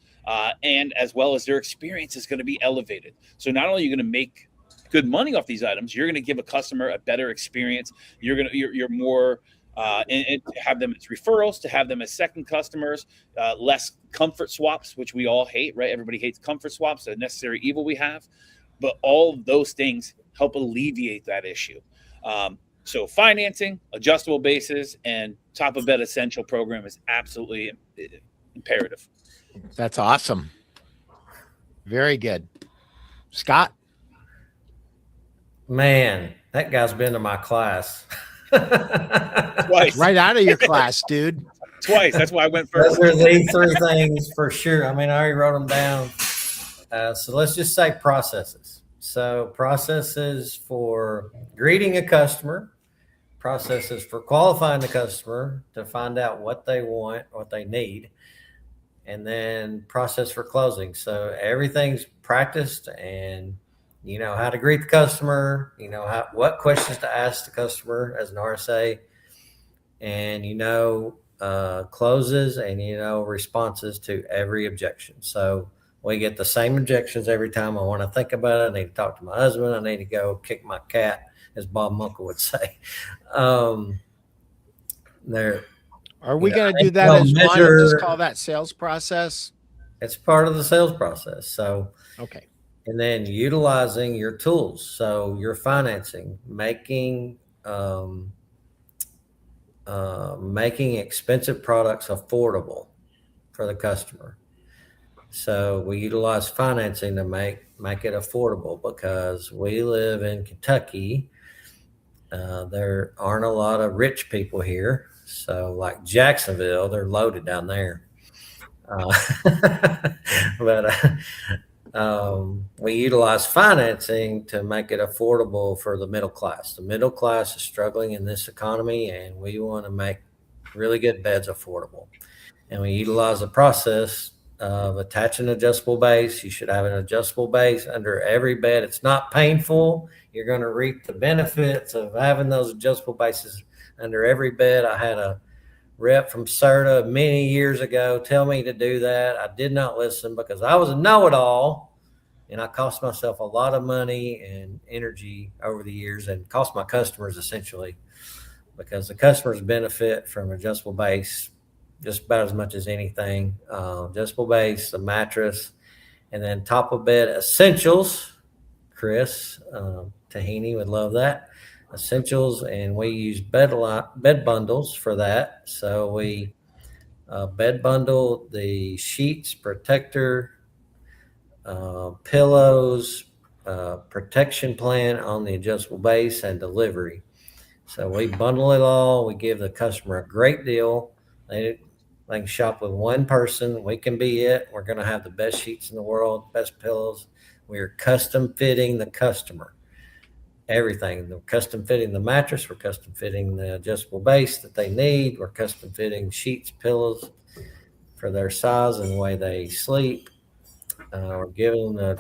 and as well as their experience is going to be elevated. So not only are you going to make good money off these items, you're going to give a customer a better experience. You're more and to have them as referrals, to have them as second customers, less comfort swaps, which we all hate, right? Everybody hates comfort swaps, a necessary evil we have. But all of those things help alleviate that issue. So financing, adjustable bases, and top of bed essential program is absolutely imperative. That's awesome. Very good. Scott? Man, that guy's been to my class. Twice. Right out of your class, dude. Twice. That's why I went first. Those are these 3 things for sure. I mean, I already wrote them down. So let's just say processes. So processes for greeting a customer, processes for qualifying the customer to find out what they want, what they need, and then process for closing. So everything's practiced, and you know how to greet the customer, you know what questions to ask the customer as an RSA, and closes, and responses to every objection. So We get the same objections every time. I want to think about it. I need to talk to my husband. I need to go kick my cat, as Bob Munkle would say. There. Are we going to do that as one and just call that sales process? It's part of the sales process. So, okay. And then utilizing your tools. So your financing, making expensive products affordable for the customer. So we utilize financing to make it affordable, because we live in Kentucky. There aren't a lot of rich people here. So like Jacksonville, they're loaded down there. But we utilize financing to make it affordable for the middle class. The middle class is struggling in this economy, and we want to make really good beds affordable. And we utilize the process of attaching an adjustable base. You should have an adjustable base under every bed. It's not painful. You're going to reap the benefits of having those adjustable bases under every bed. I had a rep from CERTA many years ago tell me to do that. I did not listen, because I was a know-it-all, and I cost myself a lot of money and energy over the years, and cost my customers essentially, because the customers benefit from adjustable base just about as much as anything. Adjustable base, the mattress, and then top of bed essentials. Chris Tahini would love that. Essentials, and we use bed bundles for that. So we bed bundle the sheets, protector, pillows, protection plan on the adjustable base, and delivery. So we bundle it all. We give the customer a great deal. They can shop with one person. We can be it. We're going to have the best sheets in the world, best pillows. We are custom fitting the customer. Everything. We're custom fitting the mattress. We're custom fitting the adjustable base that they need. We're custom fitting sheets, pillows for their size and the way they sleep. We're giving them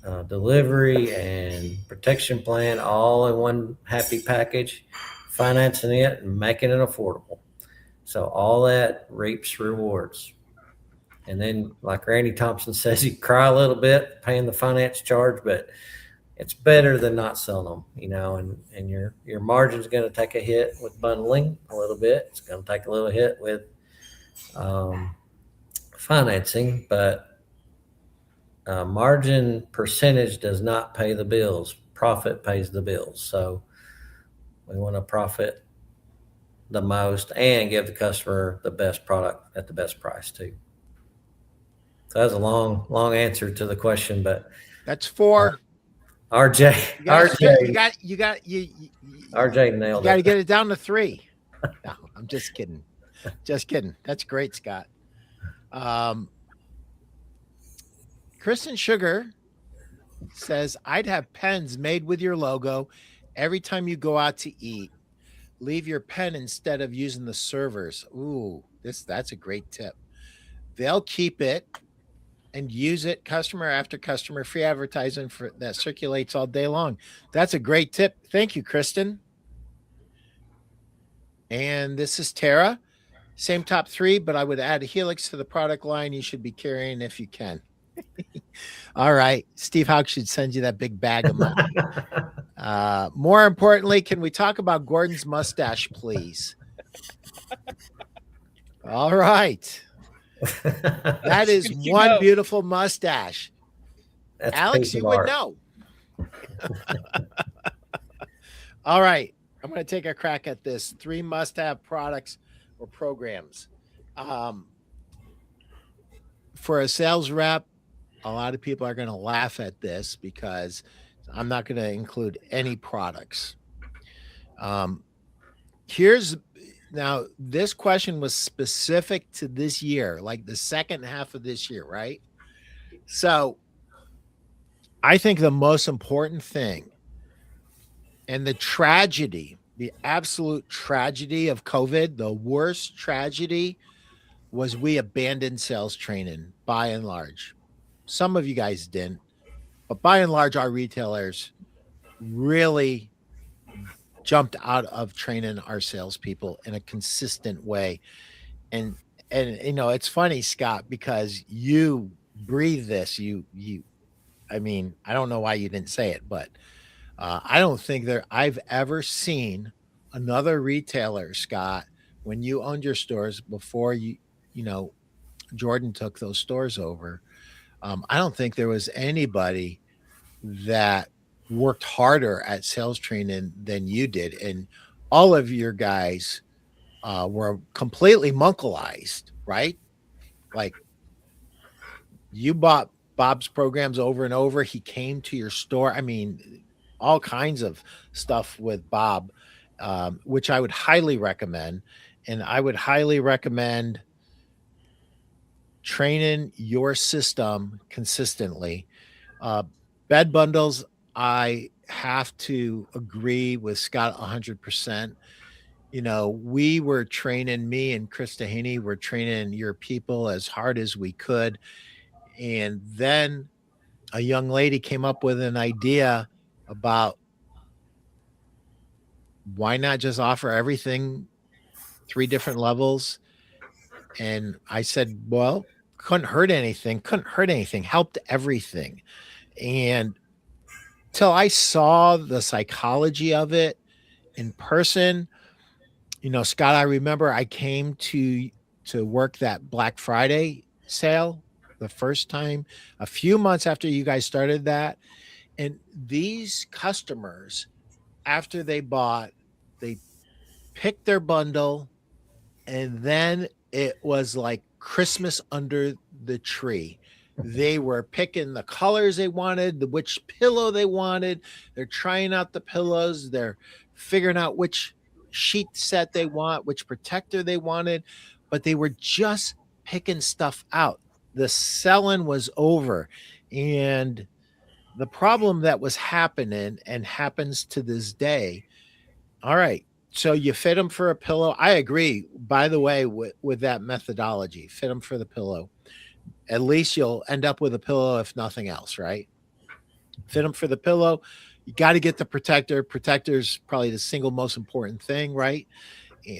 the delivery and protection plan all in one happy package, financing it and making it affordable. So all that reaps rewards. And then, like Randy Thompson says, you cry a little bit paying the finance charge, but it's better than not selling them, and your margin's going to take a hit with bundling a little bit. It's going to take a little hit with financing, but margin percentage does not pay the bills. Profit pays the bills. So we want to profit the most and give the customer the best product at the best price too. So that's a long answer to the question, but that's 4. RJ nailed it. You got to get it down to 3. No, I'm just kidding. Just kidding. That's great, Scott. Kristen Sugar says, I'd have pens made with your logo. Every time you go out to eat, leave your pen instead of using the servers. Ooh, that's a great tip. They'll keep it and use it customer after customer, free advertising that circulates all day long. That's a great tip. Thank you, Kristen. And this is Tara. Same top 3, but I would add a Helix to the product line you should be carrying if you can. All right. Steve Hawk should send you that big bag of money. More importantly, can we talk about Gordon's mustache, please? All right. That is one beautiful mustache. That's Alex, you would know. All right. I'm going to take a crack at this. 3 must-have products or programs. For a sales rep, a lot of people are going to laugh at this because I'm not going to include any products. Now, this question was specific to this year, like the second half of this year, right? So I think the most important thing and the tragedy, the absolute tragedy of COVID, the worst tragedy was we abandoned sales training by and large. Some of you guys didn't, but by and large, our retailers really jumped out of training our salespeople in a consistent way. And it's funny, Scott, because you breathe this. I mean, I don't know why you didn't say it, but I don't think I've ever seen another retailer, Scott, when you owned your stores before Jordan took those stores over. I don't think there was anybody that worked harder at sales training than you did. And all of your guys were completely monkalized, right? Like, you bought Bob's programs over and over. He came to your store. I mean, all kinds of stuff with Bob, which I would highly recommend. And I would highly recommend training your system consistently. Bed bundles, I have to agree with Scott 100%. We were training, me and Krista Haney were training your people as hard as we could. And then a young lady came up with an idea about why not just offer everything 3 different levels. And I said, well, couldn't hurt anything, helped everything. And till I saw the psychology of it in person, Scott, I remember I came to work that Black Friday sale the first time, a few months after you guys started that. And these customers, after they bought, they picked their bundle, and then it was like Christmas under the tree. They were picking the colors they wanted, which pillow they wanted. They're trying out the pillows. They're figuring out which sheet set they want, which protector they wanted, but they were just picking stuff out. The selling was over. And the problem that was happening and happens to this day, all right, so you fit them for a pillow. I agree, by the way, with that methodology. Fit them for the pillow. At least you'll end up with a pillow, if nothing else, right? Fit them for the pillow. You got to get the protector. Protector's probably the single most important thing, right?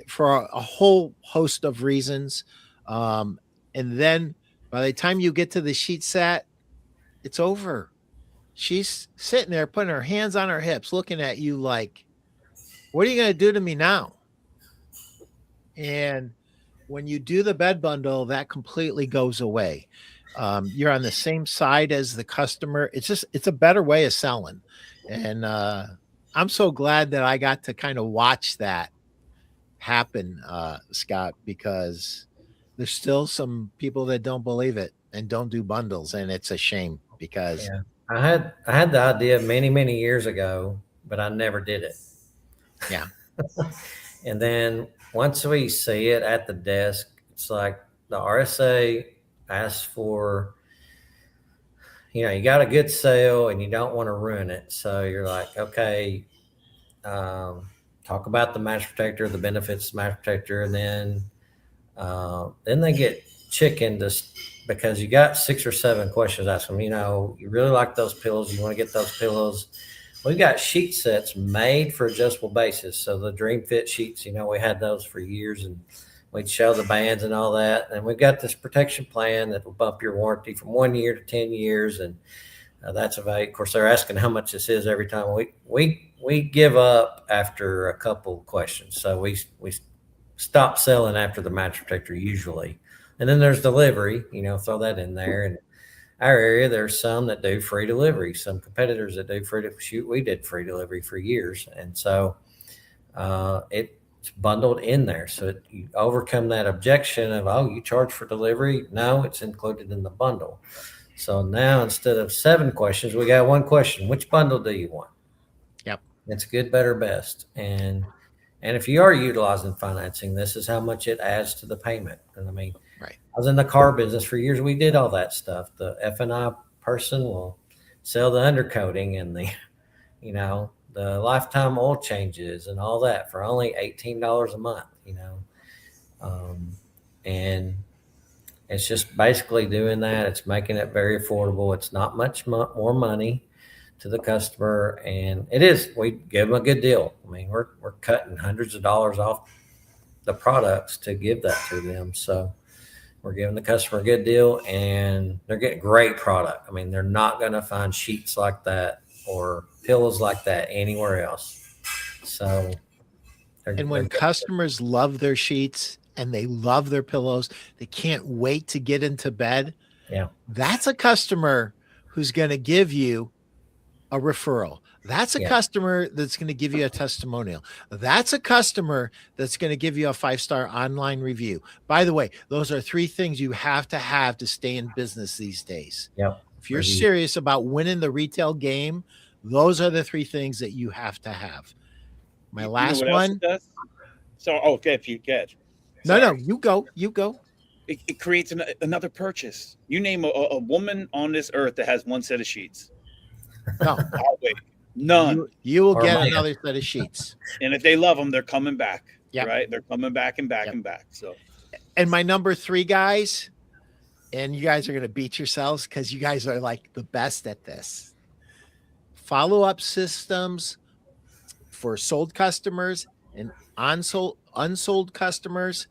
For a whole host of reasons. And then by the time you get to the sheet set, it's over. She's sitting there putting her hands on her hips, looking at you like, what are you going to do to me now? And when you do the bed bundle, that completely goes away. You're on the same side as the customer. It's a better way of selling. And I'm so glad that I got to kind of watch that happen, Scott, because there's still some people that don't believe it and don't do bundles. And it's a shame because I had the idea many years ago, but I never did it. Yeah. And then once we see it at the desk, it's like the RSA asks for, you got a good sale and you don't want to ruin it. So you're like, okay, talk about the mattress protector, the benefits of the mattress protector. And then they get chickened because you got 6 or 7 questions. Ask them, you really like those pillows. You want to get those pillows. We've got sheet sets made for adjustable bases. So the Dream Fit sheets, we had those for years, and we'd show the bands and all that. And we've got this protection plan that will bump your warranty from 1 year to 10 years. And that's a value. Of course, they're asking how much this is every time. We give up after a couple questions. So we stop selling after the mattress protector usually. And then there's delivery, throw that in there. And our area, there's some that do free delivery, some competitors that do free delivery. Shoot, we did free delivery for years. And so it's bundled in there. So you overcome that objection of, you charge for delivery. No, it's included in the bundle. So now instead of 7 questions, we got 1 question. Which bundle do you want? Yep. It's good, better, best. And if you are utilizing financing, this is how much it adds to the payment. And right. I was in the car business for years. We did all that stuff. The F&I person will sell the undercoating and the lifetime oil changes and all that for only $18 a month, and it's just basically doing that. It's making it very affordable. It's not much more money to the customer, and we give them a good deal. I mean, we're cutting hundreds of dollars off the products to give that to them. So We're giving the customer a good deal, and they're getting great product. I mean, they're not going to find sheets like that or pillows like that anywhere else. So, and when customers love their sheets and they love their pillows, they can't wait to get into bed. Yeah, that's a customer who's going to give you a referral. That's a customer that's going to give you a testimonial. That's a customer that's going to give you a 5-star online review. By the way, those are 3 things you have to stay in business these days. Yep. If you're serious about winning the retail game, those are the 3 things that you have to have. My last one. So, okay, if you get. No, you go. It creates another purchase. You name a woman on this earth that has one set of sheets. No, I'll wait. None. You will get another set of sheets. And if they love them, they're coming back. Yeah. Right? They're coming back and back and back. So, and my number 3, guys, and you guys are going to beat yourselves because you guys are like the best at this. Follow-up systems for sold customers and unsold customers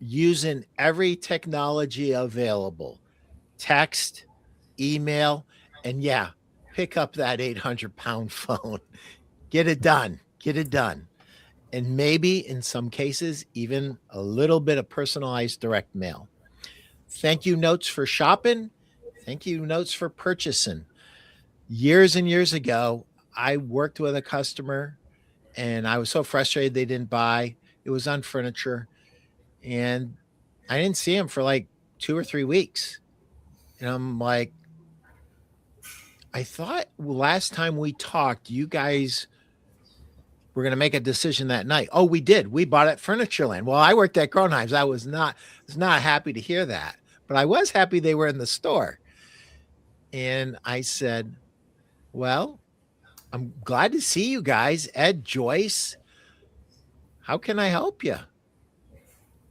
using every technology available. Text, email, and pick up that 800-pound phone. Get it done. And maybe in some cases, even a little bit of personalized direct mail. Thank you notes for shopping. Thank you notes for purchasing. Years and years ago, I worked with a customer and I was so frustrated they didn't buy. It was on furniture. And I didn't see him for like 2 or 3 weeks. And I'm like, I thought last time we talked, you guys were going to make a decision that night. Oh, we did. We bought at Furnitureland. Well, I worked at Kronheim's. I was not happy to hear that, but I was happy they were in the store. And I said, well, I'm glad to see you guys. Ed, Joyce, how can I help you?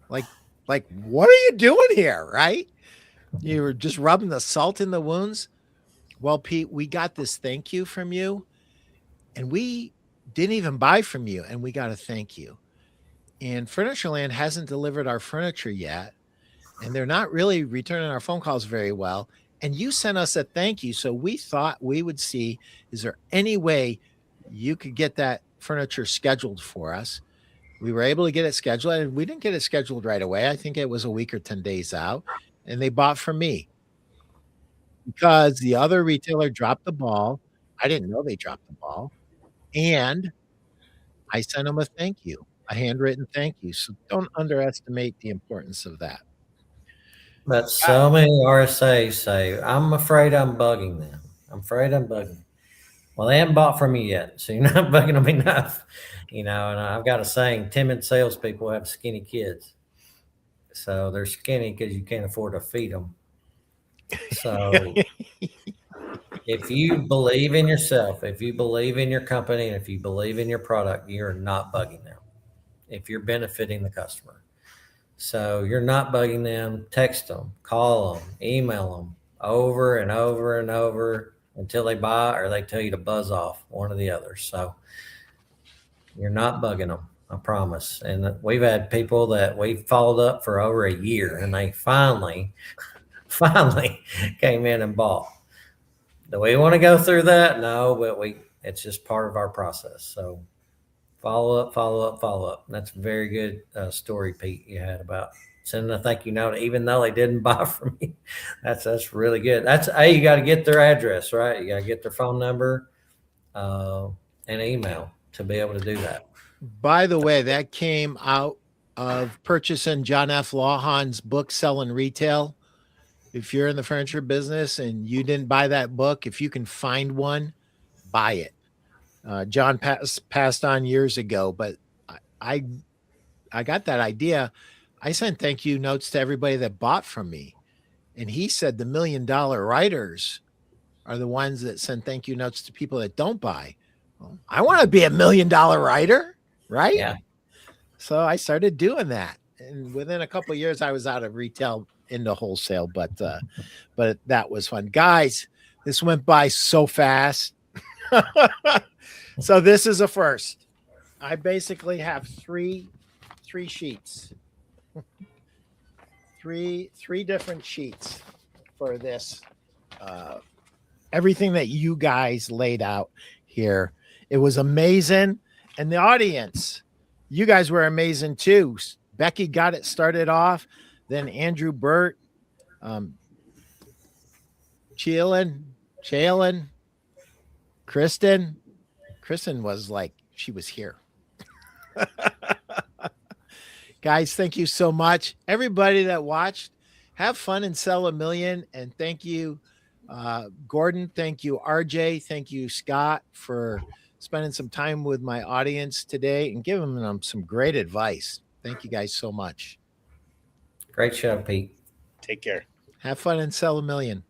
Like, what are you doing here? Right? You were just rubbing the salt in the wounds. Well, Pete, we got this thank you from you, and we didn't even buy from you, and we got a thank you. And Furnitureland hasn't delivered our furniture yet, and they're not really returning our phone calls very well. And you sent us a thank you, so we thought we would see, is there any way you could get that furniture scheduled for us? We were able to get it scheduled, and we didn't get it scheduled right away. I think it was a week or 10 days out, and they bought from me. Because the other retailer dropped the ball. I didn't know they dropped the ball. And I sent them a thank you, a handwritten thank you. So don't underestimate the importance of that. But so many RSAs say, I'm afraid I'm bugging them. I'm afraid I'm bugging them. Well, they haven't bought from you yet, so you're not bugging them enough. And I've got a saying, timid salespeople have skinny kids. So they're skinny because you can't afford to feed them. So if you believe in yourself, if you believe in your company, and if you believe in your product, you're not bugging them if you're benefiting the customer. So you're not bugging them. Text them, call them, email them over and over and over until they buy or they tell you to buzz off, one or the other. So you're not bugging them, I promise. And we've had people that we've followed up for over a year, and they finally came in and bought. Do we want to go through that? No, but it's just part of our process. So follow up. That's a very good story, Pete, you had about sending a thank you note, even though they didn't buy from you. That's really good. You got to get their address, right? You got to get their phone number and email to be able to do that. By the way, that came out of purchasing John F. Lawhon's book, Selling Retail. If you're in the furniture business and you didn't buy that book, if you can find one, buy it. John passed on years ago, but I got that idea. I sent thank you notes to everybody that bought from me. And he said the $1 million writers are the ones that send thank you notes to people that don't buy. Well, I want to be $1 million writer, right? Yeah. So I started doing that. And within a couple of years, I was out of retail into wholesale, but that was fun. Guys, this went by so fast. So this is a first. I basically have three sheets. three different sheets for this. Everything that you guys laid out here. It was amazing. And the audience, you guys were amazing too. Becky got it started off. Then Andrew Burt, Chalin, Kristen was like, she was here. Guys, thank you so much. Everybody that watched, have fun and sell a million. And thank you, Gordon. Thank you, RJ. Thank you, Scott, for spending some time with my audience today and giving them some great advice. Thank you guys so much. Great show, Pete. Take care. Have fun and sell a million.